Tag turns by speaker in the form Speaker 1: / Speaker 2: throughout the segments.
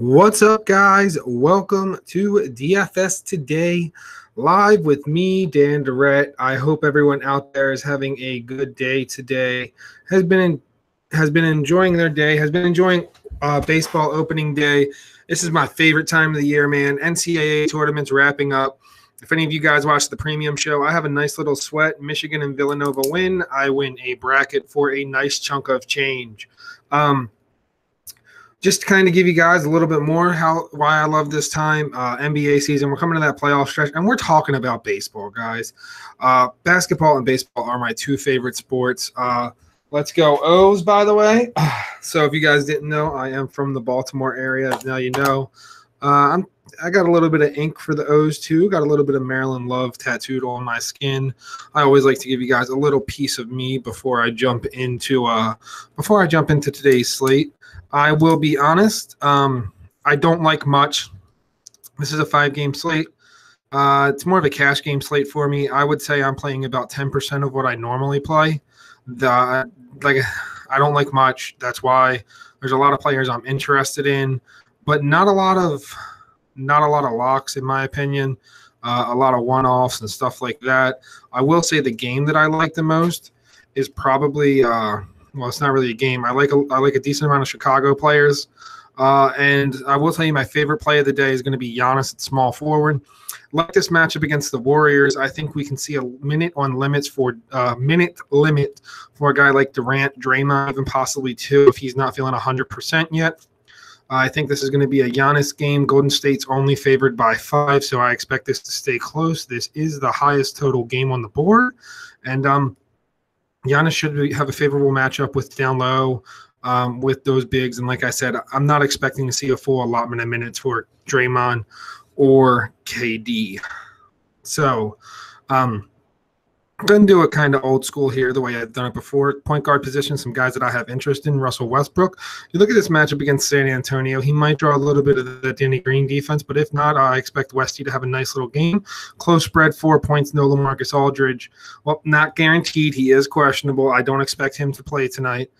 Speaker 1: What's up, guys? Welcome to DFS Today, live with me, Dan Dorrett. I hope everyone out there is having a good day today. Has been enjoying their day. Has been enjoying baseball opening day. This is my favorite time of the year, man. NCAA tournaments wrapping up. If any of you guys watch the premium show, I have a nice little sweat. Michigan and Villanova win. I win a bracket for a nice chunk of change. Just to kind of give you guys a little bit more why I love this time, NBA season. We're coming to that playoff stretch, and we're talking about baseball, guys. Basketball and baseball are my two favorite sports. Let's go O's, by the way. So if you guys didn't know, I am from the Baltimore area. Now you know. I got a little bit of ink for the O's too. Got a little bit of Maryland love tattooed on my skin. I always like to give you guys a little piece of me before I jump into today's slate. I will be honest. I don't like much. This is a 5-game slate. It's more of a cash game slate for me. I would say I'm playing about 10% of what I normally play. I don't like much. That's why there's a lot of players I'm interested in, but not a lot of locks in my opinion. A lot of one-offs and stuff like that. I will say the game that I like the most is probably well, it's not really a game. I like a decent amount of Chicago players. And I will tell you my favorite play of the day is going to be Giannis at small forward. Like this matchup against the Warriors, I think we can see a minute limit for a guy like Durant, Draymond, even possibly two if he's not feeling 100% yet. I think this is going to be a Giannis game. Golden State's only favored by 5, so I expect this to stay close. This is the highest total game on the board. And Giannis should have a favorable matchup with down low with those bigs. And like I said, I'm not expecting to see a full allotment of minutes for Draymond or KD. So I'm going to do it kind of old school here, the way I've done it before. Point guard position, some guys that I have interest in. Russell Westbrook. You look at this matchup against San Antonio, he might draw a little bit of the Danny Green defense, but if not, I expect Westy to have a nice little game. Close spread, 4 points, no LaMarcus Aldridge. Well, not guaranteed. He is questionable. I don't expect him to play tonight.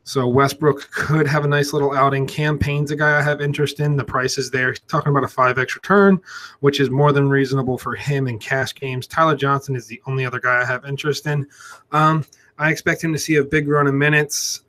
Speaker 1: So Westbrook could have a nice little outing. Cam Payne's a guy I have interest in. The price is there. He's talking about a 5x return, which is more than reasonable for him in cash games. Tyler Johnson is the only other guy I have interest in. I expect him to see a big run of minutes.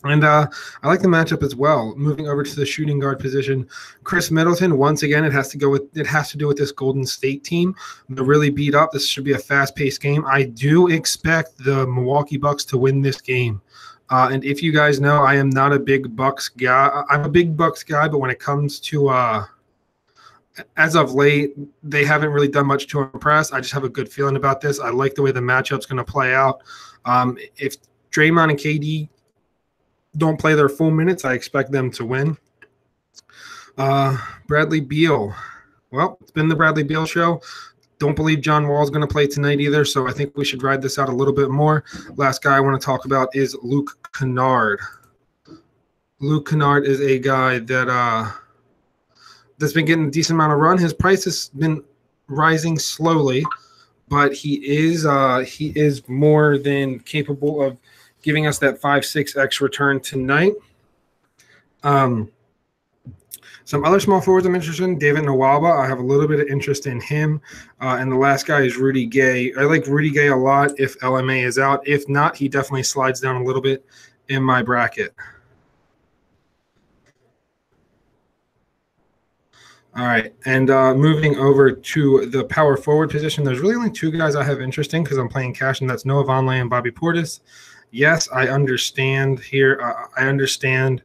Speaker 1: And I like the matchup as well. Moving over to the shooting guard position, Chris Middleton. Once again, it has to do with this Golden State team. They're really beat up. This should be a fast-paced game. I do expect the Milwaukee Bucks to win this game. And if you guys know, I am not a big Bucks guy. I'm a big Bucks guy, but when it comes to as of late, they haven't really done much to impress. I just have a good feeling about this. I like the way the matchup's going to play out. If Draymond and KD don't play their full minutes, I expect them to win. Bradley Beal. Well, it's been the Bradley Beal show. Don't believe John Wall's going to play tonight either, so I think we should ride this out a little bit more. Last guy I want to talk about is Luke Kennard. Luke Kennard is a guy that that's been getting a decent amount of run. His price has been rising slowly, but he is more than capable of giving us that 5-6x return tonight. Some other small forwards I'm interested in. David Nwaba, I have a little bit of interest in him. And the last guy is Rudy Gay. I like Rudy Gay a lot if LMA is out. If not, he definitely slides down a little bit in my bracket. All right, and moving over to the power forward position, there's really only 2 guys I have interest in because I'm playing cash, and that's Noah Vonleh and Bobby Portis. Yes, I understand here. I understand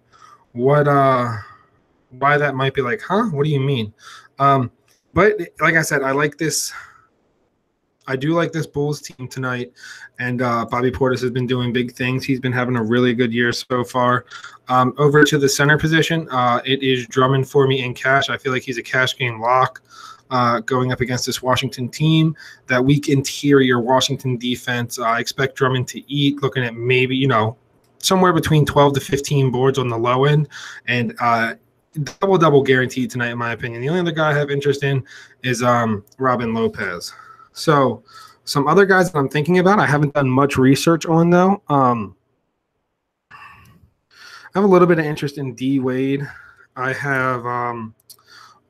Speaker 1: why that might be like, huh? What do you mean? But like I said, I like this. I do like this Bulls team tonight, and Bobby Portis has been doing big things. He's been having a really good year so far. Over to the center position, it is Drummond for me in cash. I feel like he's a cash game lock. Going up against this Washington team, that weak interior Washington defense. I expect Drummond to eat, looking at maybe, somewhere between 12 to 15 boards on the low end, and double guaranteed tonight, in my opinion. The only other guy I have interest in is Robin Lopez. So some other guys that I'm thinking about, I haven't done much research on, though. I have a little bit of interest in D Wade. I have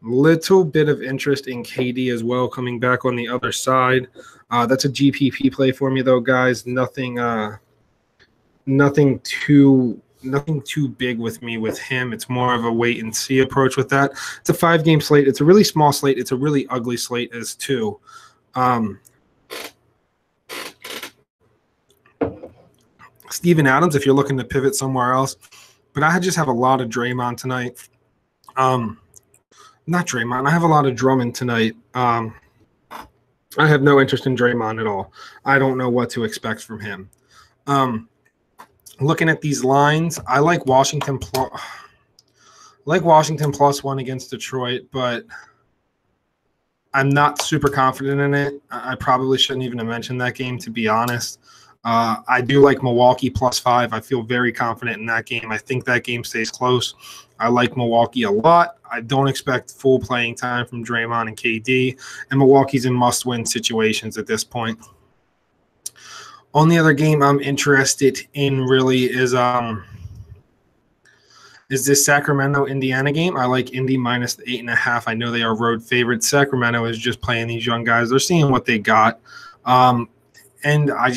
Speaker 1: little bit of interest in KD as well, coming back on the other side. That's a GPP play for me, though, guys. Nothing too big with me with him. It's more of a wait and see approach with that. It's a 5-game slate. It's a really small slate. It's a really ugly slate as too. Steven Adams, if you're looking to pivot somewhere else, but I just have a lot of Draymond tonight. Not Draymond. I have a lot of Drummond tonight. I have no interest in Draymond at all. I don't know what to expect from him. Looking at these lines, I like Washington +1 against Detroit, but I'm not super confident in it. I probably shouldn't even have mentioned that game, to be honest. I do like Milwaukee +5. I feel very confident in that game. I think that game stays close. I like Milwaukee a lot. I don't expect full playing time from Draymond and KD, and Milwaukee's in must-win situations at this point. Only other game I'm interested in really is this Sacramento-Indiana game. I like Indy -8.5. I know they are road favorites. Sacramento is just playing these young guys. They're seeing what they got. And I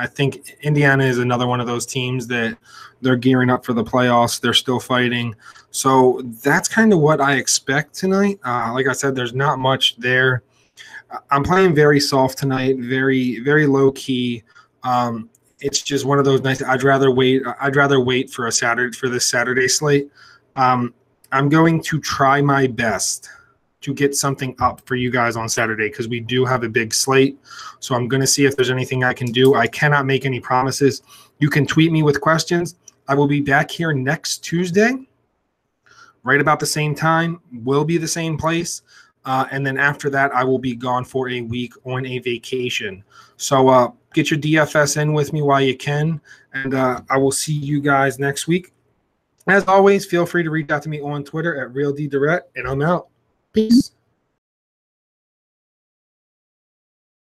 Speaker 1: think Indiana is another one of those teams that they're gearing up for the playoffs. They're still fighting. So that's kind of what I expect tonight. Like I said, there's not much there. I'm playing very soft tonight, very, very low key. It's just one of those nights. I'd rather wait for this Saturday slate. I'm going to try my best to get something up for you guys on Saturday because we do have a big slate. So I'm going to see if there's anything I can do. I cannot make any promises. You can tweet me with questions. I will be back here next Tuesday, right about the same time. Will be the same place. And then after that, I will be gone for a week on a vacation. So get your DFS in with me while you can. And I will see you guys next week. As always, feel free to reach out to me on Twitter at RealDDorrett, and I'm out. Peace.